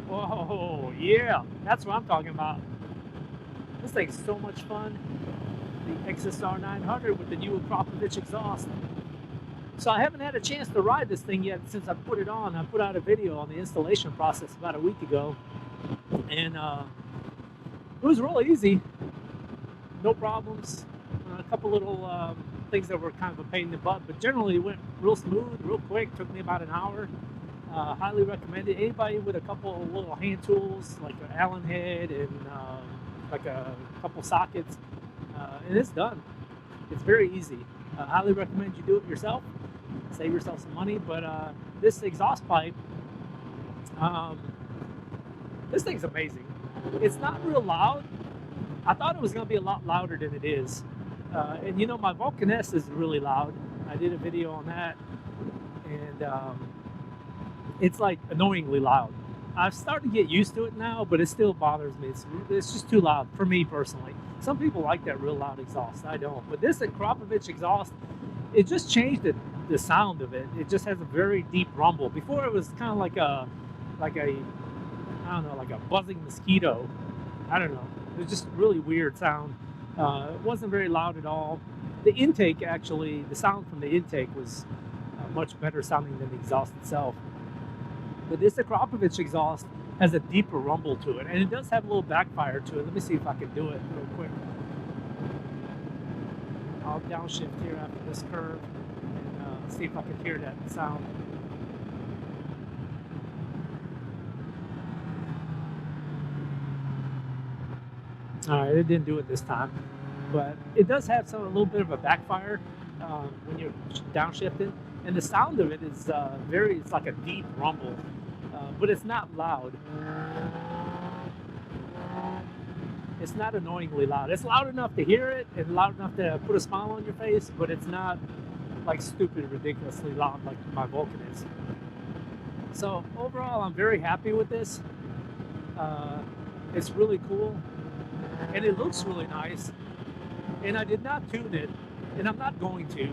Whoa, yeah, that's what I'm talking about. This thing's so much fun. The XSR900 with the new Akrapovic exhaust. So I haven't had a chance to ride this thing yet since I put it on. I put out a video on the installation process about a week ago, and it was real easy, no problems. A couple little things that were kind of a pain in the butt, but generally it went real smooth, real quick. Took me about an hour. Highly recommend it. Anybody with a couple of little hand tools like an Allen head and like a couple sockets, and it's done. It's very easy. Highly recommend you do it yourself. Save yourself some money. But this exhaust pipe, um, this thing's amazing. It's not real loud. I thought it was going to be a lot louder than it is. And you know, my Vulcan S is really loud. I did a video on that, and it's like annoyingly loud. I've started to get used to it now, but it still bothers me. It's just too loud for me personally. Some people like that real loud exhaust. I don't. But this Akropovic exhaust, it just changed the sound of it. It just has a very deep rumble. Before it was kind of like a I don't know, like a buzzing mosquito. I don't know. It was just really weird sound. It wasn't very loud at all. The intake, actually, the sound from the intake was much better sounding than the exhaust itself. But this Akrapovic exhaust has a deeper rumble to it, and it does have a little backfire to it. Let me see if I can do it real quick. I'll downshift here after this curve and see if I can hear that sound. All right, it didn't do it this time, but it does have a little bit of a backfire when you're downshifting, and the sound of it is it's like a deep rumble, but it's not loud. It's not annoyingly loud. It's loud enough to hear it and loud enough to put a smile on your face, but it's not like stupid, ridiculously loud like my Vulcan is. So overall, I'm very happy with this. It's really cool, and it looks really nice. And I did not tune it, and I'm not going to.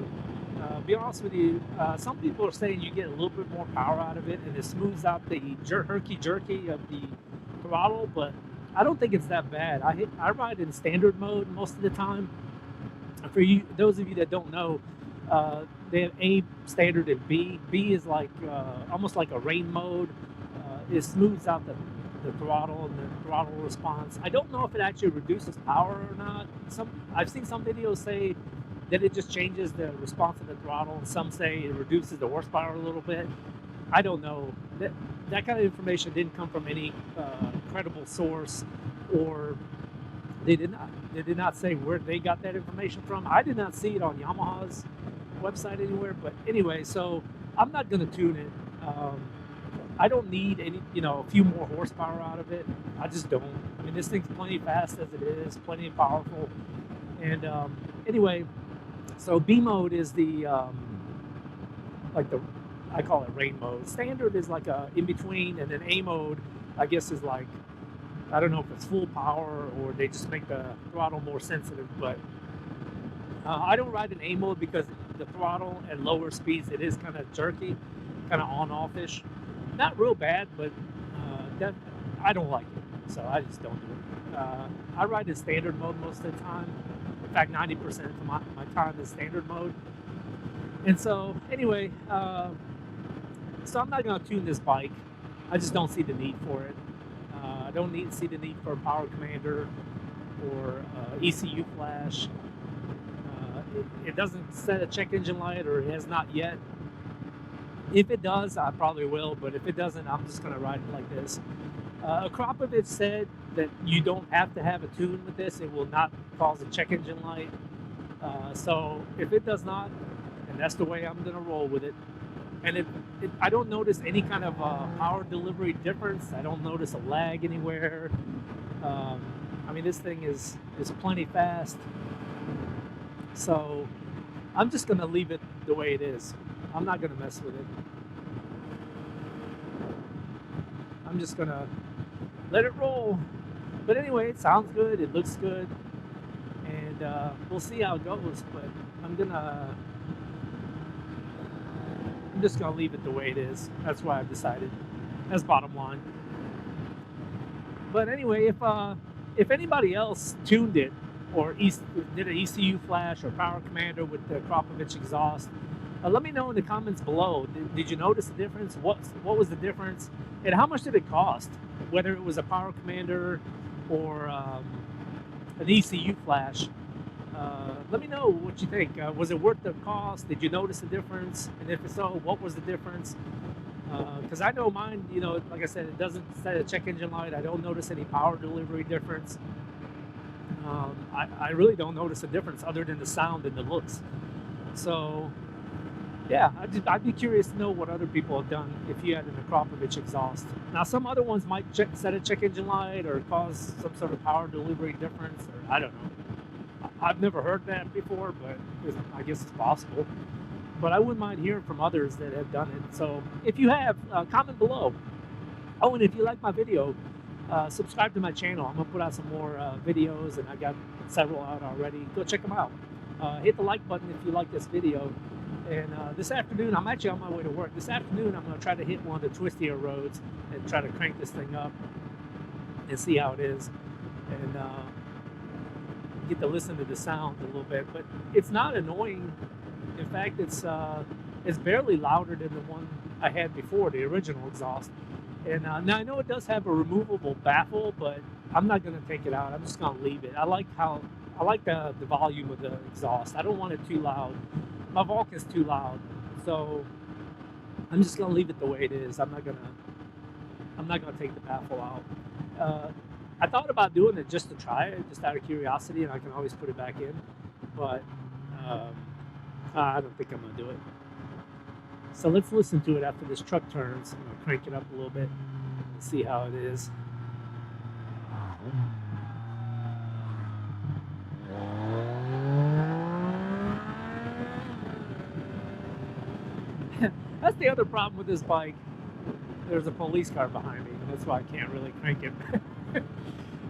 Be honest with you, some people are saying you get a little bit more power out of it, and it smooths out the herky-jerky of the throttle, but I don't think it's that bad. I ride in standard mode most of the time. For you, those of you that don't know, they have A standard and B. B is like almost like a rain mode. It smooths out the throttle and the throttle response. I don't know if it actually reduces power or not. I've seen some videos say that it just changes the response of the throttle, and some say it reduces the horsepower a little bit. I don't know. That kind of information didn't come from any credible source, or they did not say where they got that information from. I did not see it on Yamaha's website anywhere. But anyway, so I'm not going to tune it. I don't need a few more horsepower out of it. I just don't. I mean, this thing's plenty fast as it is, plenty powerful. And anyway, so B mode is the I call it rain mode. Standard is like a in between, and then A mode, I guess, is like, I don't know if it's full power or they just make the throttle more sensitive. But I don't ride in A mode because the throttle at lower speeds, it is kind of jerky, kind of on-off-ish. Not real bad, but I don't like it, so I just don't do it. I ride in standard mode most of the time. In fact, 90% of my time is standard mode. And so, anyway, so I'm not going to tune this bike. I just don't see the need for it. I don't see the need for a power commander or ECU flash. It doesn't set a check engine light, or it has not yet. If it does, I probably will, but if it doesn't, I'm just going to ride it like this. Akrapovic said that you don't have to have a tune with this. It will not cause a check engine light. So if it does not, and that's the way I'm going to roll with it. And I don't notice any kind of power delivery difference. I don't notice a lag anywhere. I mean, this thing is plenty fast. So I'm just going to leave it the way it is. I'm not going to mess with it. I'm just going to let it roll. But anyway, it sounds good. It looks good. And we'll see how it goes. But I'm going to I'm just gonna leave it the way it is. That's why I've decided. That's bottom line. But anyway, if anybody else tuned it or did an ECU flash or power commander with the Akropovic exhaust, let me know in the comments below. Did you notice the difference? What was the difference, and how much did it cost? Whether it was a power commander or an ECU flash. Let me know what you think. Was it worth the cost? Did you notice the difference? And if so, what was the difference? Because I know mine, you know, like I said, it doesn't set a check engine light. I don't notice any power delivery difference. I really don't notice a difference other than the sound and the looks. So, yeah, I'd be curious to know what other people have done if you had an Akropovic exhaust. Now, some other ones might set a check engine light or cause some sort of power delivery difference, or I don't know. I've never heard that before, but I guess it's possible. But I wouldn't mind hearing from others that have done it. So if you have, comment below. Oh, and if you like my video, subscribe to my channel. I'm going to put out some more videos, and I got several out already. Go check them out. Hit the like button if you like this video. And this afternoon, I'm actually on my way to work. This afternoon, I'm going to try to hit one of the twistier roads and try to crank this thing up and see how it is. And get to listen to the sound a little bit. But it's not annoying. In fact, it's barely louder than the one I had before, the original exhaust. And now I know it does have a removable baffle, but I'm not going to take it out. I'm just going to leave it. I like the volume of the exhaust. I don't want it too loud. My Vulcan's too loud, so I'm just going to leave it the way it is. I'm not going to take the baffle out. I thought about doing it just to try it, just out of curiosity, and I can always put it back in. But I don't think I'm going to do it. So let's listen to it after this truck turns. I'm going to crank it up a little bit and see how it is. That's the other problem with this bike. There's a police car behind me, and that's why I can't really crank it.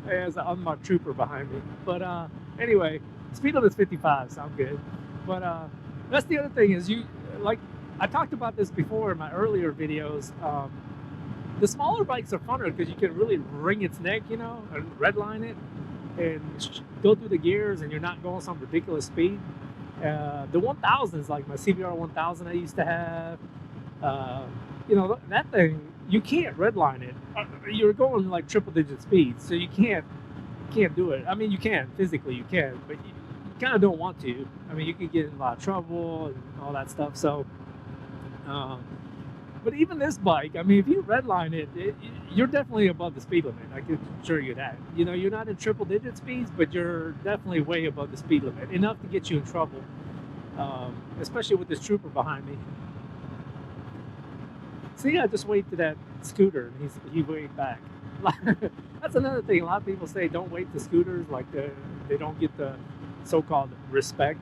There's an unmarked trooper behind me. But anyway, speed limit's 55, so I'm good. But that's the other thing is I talked about this before in my earlier videos. The smaller bikes are funner because you can really wring its neck, you know, and redline it and go through the gears, and you're not going some ridiculous speed. The 1000s, like my CBR 1000 I used to have, you know, that thing, you can't redline it. You're going like triple-digit speeds, so you can't do it. I mean, you can physically, you can, but you kind of don't want to. I mean, you can get in a lot of trouble and all that stuff. So, but even this bike, I mean, if you redline it, you're definitely above the speed limit. I can assure you that. You know, you're not in triple-digit speeds, but you're definitely way above the speed limit, enough to get you in trouble, especially with this trooper behind me. See, I just waved to that scooter, and he waved back. That's another thing. A lot of people say don't wave to scooters, like they don't get the so-called respect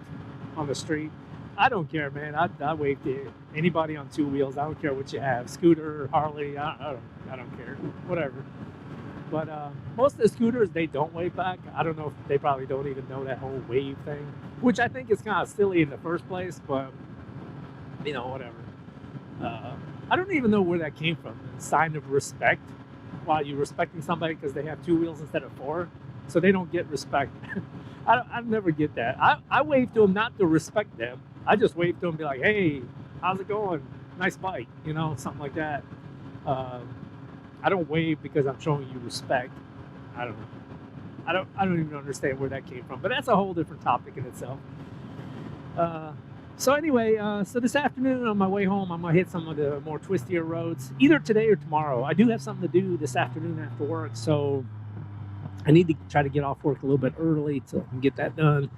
on the street. I don't care, man. I wave to anybody on two wheels. I don't care what you have, scooter, Harley. I don't care, whatever. But most of the scooters, they don't wave back. I don't know if they probably don't even know that whole wave thing, which I think is kind of silly in the first place. But you know, whatever. I don't even know where that came from. The sign of respect. Why you're respecting somebody because they have two wheels instead of four, so they don't get respect. I never get that. I wave to them not to respect them. I just wave to them and be like, hey, how's it going? Nice bike, you know, something like that. I don't wave because I'm showing you respect. I don't know. I don't even understand where that came from, but that's a whole different topic in itself. So anyway, so this afternoon on my way home, I'm gonna hit some of the more twistier roads, either today or tomorrow. I do have something to do this afternoon after work, so I need to try to get off work a little bit early so I can get that done.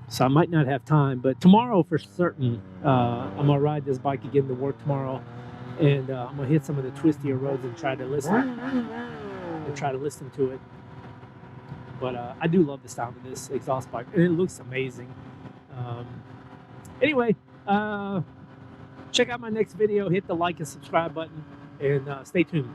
So I might not have time, but tomorrow for certain, I'm gonna ride this bike again to work tomorrow, and I'm gonna hit some of the twistier roads and try to listen to it. But I do love the sound of this exhaust bike, and it looks amazing. Anyway, check out my next video, hit the like and subscribe button, and stay tuned.